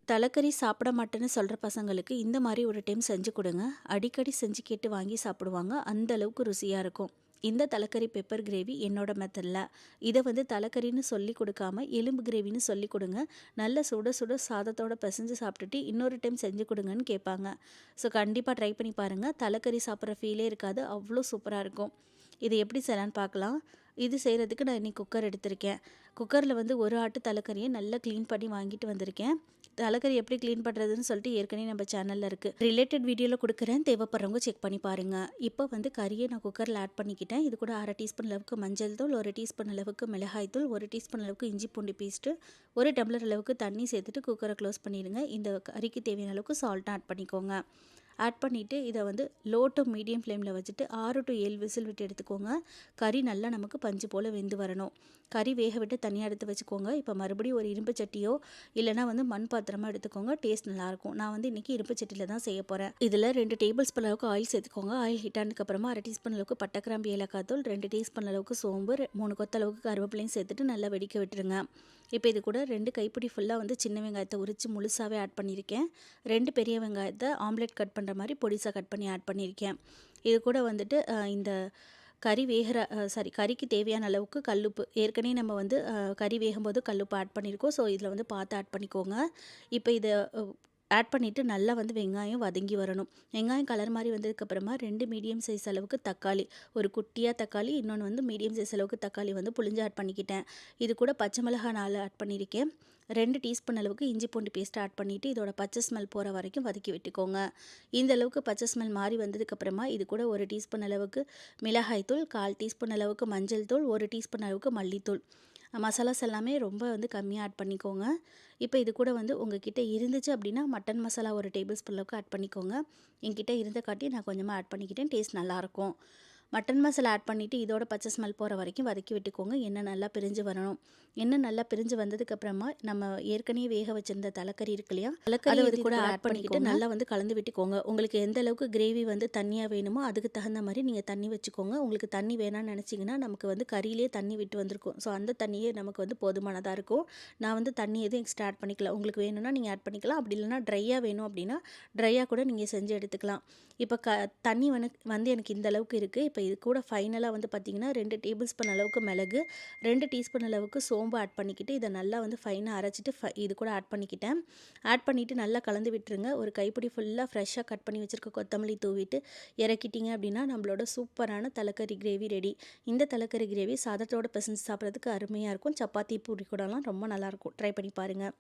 தலைக்கறி சாப்பிட மாட்டேன்னு சொல்கிற பசங்களுக்கு இந்த மாதிரி ஒரு டைம் செஞ்சு கொடுங்க. அடிக்கடி செஞ்சு கேட்டு வாங்கி சாப்பிடுவாங்க. அந்த அளவுக்கு ருசியாக இருக்கும். இந்த தலைக்கறி பெப்பர் கிரேவி என்னோட மெத்தடில். இதை வந்து தலைக்கறின்னு சொல்லி கொடுக்காம எலும்பு கிரேவின்னு சொல்லி கொடுங்க. நல்ல சுட சுட சாதத்தோட பிசைஞ்சு சாப்பிட்டுட்டு இன்னொரு டைம் செஞ்சு கொடுங்கன்னு கேட்பாங்க. ஸோ கண்டிப்பாக ட்ரை பண்ணி பாருங்கள். தலைக்கறி சாப்பிட்ற ஃபீலே இருக்காது. அவ்வளோ சூப்பராக இருக்கும். இது எப்படி செய்யலான்னு பார்க்கலாம். இது செய்கிறதுக்கு நான் இன்றைக்கி குக்கர் எடுத்திருக்கேன். குக்கரில் வந்து ஒரு ஆட்டு தலைக்கறியை நல்லா க்ளீன் பண்ணி வாங்கிட்டு வந்திருக்கேன். தலைக்கறி எப்படி க்ளீன் பண்ணுறதுன்னு சொல்லிட்டு ஏற்கனவே நம்ம சேனலில் இருக்குது. ரிலேட்டட் வீடியோவில் கொடுக்குறேன், தேவைப்படுறவங்க செக் பண்ணி பாருங்கள். இப்போ வந்து கறியை நான் குக்கரில் ஆட் பண்ணிக்கிட்டேன். இது கூட 1/2 டீஸ்பூன் அளவுக்கு மஞ்சள் தூள், 1 டீஸ்பூன் அளவுக்கு மிளகாய் தூள், 1 டீஸ்பூன் அளவுக்கு இஞ்சி பூண்டு பேஸ்ட்டு, 1 டம்ளர் அளவுக்கு தண்ணி சேர்த்துட்டு குக்கரை க்ளோஸ் பண்ணிடுங்க. இந்த கறிக்கு தேவையான அளவுக்கு சால்ட்டும் ஆட் பண்ணிக்கோங்க. ஆட் பண்ணிவிட்டு இதை வந்து லோ டு மீடியம் ஃப்ளேமில் வச்சுட்டு 6 to 7 விசில் விட்டு எடுத்துக்கோங்க. கறி நல்லா நமக்கு பஞ்சு போல் வெந்து வரணும். கறி வேக விட்டு தனியாக எடுத்து வச்சுக்கோங்க. இப்போ மறுபடியும் ஒரு இரும்பு சட்டியோ இல்லைனா வந்து மண் பாத்திரமாக எடுத்துக்கோங்க. டேஸ்ட் நல்லாயிருக்கும். நான் வந்து இன்றைக்கி இரும்பு சட்டியில் தான் செய்ய போகிறேன். இதில் 2 டேபிள் ஸ்பூன் அளவுக்கு ஆயில் சேர்த்துக்கோங்க. ஆயில் ஹீட் ஆனதுக்கப்புறமா 1/2 டீஸ்பூன் அளவுக்கு பட்டை கிராம்பு ஏலக்காய் தூள், 2 டீஸ்பூன் அளவுக்கு சோம்பு, 3 கொத்த அளவுக்கு கருவேப்பிலையும் சேர்த்துட்டு நல்லா வெடிக்க விட்டுருங்க. இப்போ இது கூட 2 கைப்பிடி ஃபுல்லாக வந்து சின்ன வெங்காயத்தை உரித்து முழுசாகவே ஆட் பண்ணியிருக்கேன். 2 பெரிய வெங்காயத்தை ஆம்லெட் கட் பண்ணுற மாதிரி பொடிசாக கட் பண்ணி ஆட் பண்ணியிருக்கேன். இது கூட வந்துட்டு இந்த கறி வேகிற கறிக்கு தேவையான அளவுக்கு கல்லுப்பு, ஏற்கனவே நம்ம வந்து கறி வேகும்போது கல்லுப்பு ஆட் பண்ணியிருக்கோம். ஸோ இதில் வந்து பார்த்து ஆட் பண்ணிக்கோங்க. இப்போ இதை ஆட் பண்ணிவிட்டு நல்லா வந்து வெங்காயம் வதங்கி வரணும். வெங்காயம் கலர் மாதிரி வந்ததுக்கப்புறமா 2 மீடியம் சைஸ் அளவுக்கு தக்காளி, ஒரு குட்டியாக தக்காளி, இன்னொன்று வந்து மீடியம் சைஸ் அளவுக்கு தக்காளி வந்து புளிஞ்சு ஆட் பண்ணிக்கிட்டேன். இது கூட பச்சை மிளகாய் 4 ஆட் பண்ணியிருக்கேன். 2 டீஸ்பூன் அளவுக்கு இஞ்சி பூண்டு பேஸ்ட்டு ஆட் பண்ணிவிட்டு இதோட பச்சை ஸ்மெல் போகிற வரைக்கும் வதக்கி விட்டுக்கோங்க. இந்த அளவுக்கு பச்சை ஸ்மெல் மாறி வந்ததுக்கப்புறமா இது கூட 1 டீஸ்பூன் அளவுக்கு மிளகாய்த்தூள், 1/4 டீஸ்பூன் அளவுக்கு மஞ்சள் தூள், 1 டீஸ்பூன் அளவுக்கு மல்லித்தூள், மசாலாஸ் எல்லாமே ரொம்ப வந்து கம்மியாக ஆட் பண்ணிக்கோங்க. இப்போ இது கூட வந்து உங்ககிட்ட இருந்துச்சு அப்படின்னா மட்டன் மசாலா 1 டேபிள் ஸ்பூன் அளவுக்கு ஆட் பண்ணிக்கோங்க. என்கிட்ட இருந்த காட்டி நான் கொஞ்சமாக ஆட் பண்ணிக்கிட்டேன். டேஸ்ட் நல்லாயிருக்கும். மட்டன் மசாலா ஆட் பண்ணிவிட்டு இதோட பச்சை ஸ்மெல் போகிற வரைக்கும் வதக்கி விட்டுக்கோங்க. எண்ணெய் நல்லா பிரிஞ்சு வரணும். எண்ணெய் நல்லா பிரிஞ்சு வந்ததுக்கப்புறமா நம்ம ஏற்கனவே வேக வச்சுருந்த தலைக்கறி இருக்கு இல்லையா, தலைக்கறி இது கூட ஆட் பண்ணிக்கிட்டு நல்லா வந்து கலந்து விட்டுக்கோங்க. உங்களுக்கு எந்த அளவுக்கு கிரேவி வந்து தண்ணியாக வேணுமோ அதுக்கு தகுந்த மாதிரி நீங்கள் தண்ணி வச்சுக்கோங்க. உங்களுக்கு தண்ணி வேணாம்னு நினச்சிங்கன்னா நமக்கு வந்து கறியிலே தண்ணி விட்டு வந்திருக்கும். ஸோ அந்த தண்ணியே நமக்கு வந்து போதுமானதாக இருக்கும். நான் வந்து தண்ணி எதுவும் எக்ஸ்ட்ரா ஆட் பண்ணிக்கலாம். உங்களுக்கு வேணும்னா நீங்கள் ஆட் பண்ணிக்கலாம். அப்படி இல்லைனா ட்ரையாக வேணும் அப்படின்னா ட்ரையாக கூட நீங்கள் செஞ்சு எடுத்துக்கலாம். இப்போ தண்ணி வந்து எனக்கு இந்த அளவுக்கு இருக்குது. இப்போ இது கூட ஃபைனலாக வந்து பார்த்திங்கன்னா 2 டேபிள் ஸ்பூன் அளவுக்கு மிளகு, 2 டீஸ்பூன் அளவுக்கு சோம்பு ஆட் பண்ணிக்கிட்டு இதை நல்லா வந்து ஃபைனாக அரைச்சிட்டு இது கூட ஆட் பண்ணிக்கிட்டேன். ஆட் பண்ணிவிட்டு நல்லா கலந்து விட்டுருங்க. ஒரு கைப்பிடி ஃபுல்லாக ஃப்ரெஷ்ஷாக கட் பண்ணி வச்சுருக்க கொத்தமல்லி தூவிட்டு இறக்கிட்டிங்க அப்படின்னா நம்மளோட சூப்பரான தலைக்கறி கிரேவி ரெடி. இந்த தலைக்கறி கிரேவி சாதத்தோட பிசைஞ்சு சாப்பிட்றதுக்கு அருமையாக இருக்கும். சப்பாத்தி பூரி கூடலாம் ரொம்ப நல்லாயிருக்கும். ட்ரை பண்ணி பாருங்கள்.